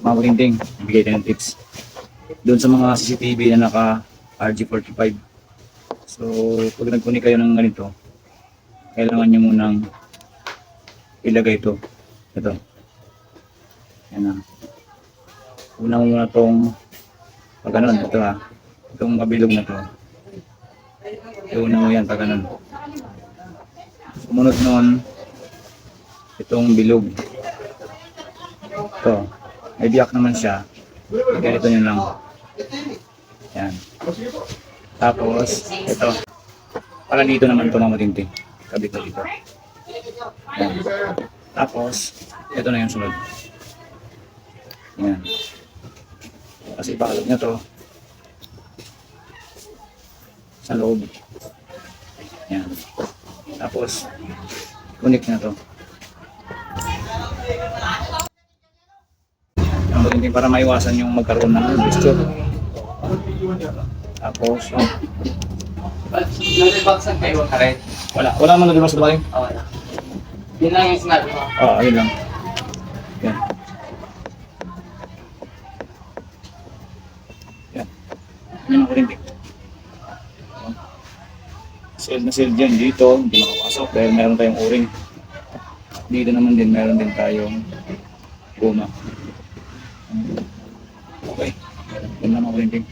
Mga kurinting, bigay tayo ng tips. Doon sa mga CCTV na naka RG45. So, pag nagkunik kayo ng ganito, kailangan nyo munang ilagay ito. Ito. Yan na. Una muna itong pag ganun, ito ha. Itong kabilog na to. Una mo yan pag ganun. Sumunod nun, itong bilog. Ito. May biyak naman siya. Ganito nyo lang. Yan. Tapos, ito. Para dito naman ito mga matinti. Kabit na dito. Yan. Tapos, ito na yung sunod. Yan. Kasi ipakalog nyo to sa loob. Yan. Tapos, connect na to. Hindi para maiwasan yung magkaroon ng moisture. Tapos, Nalibaksan kayo ka rin? wala man na sa bahay. Wala. Yun lang yung sinabi mo. Oo, ayun lang. Yan. Yan. Yan ang kurintik. Seal na seal dyan dito, hindi makapasok dahil meron tayong o-ring. Dito naman din, meron din tayong guma. Okay. Yan lang ang kurintik.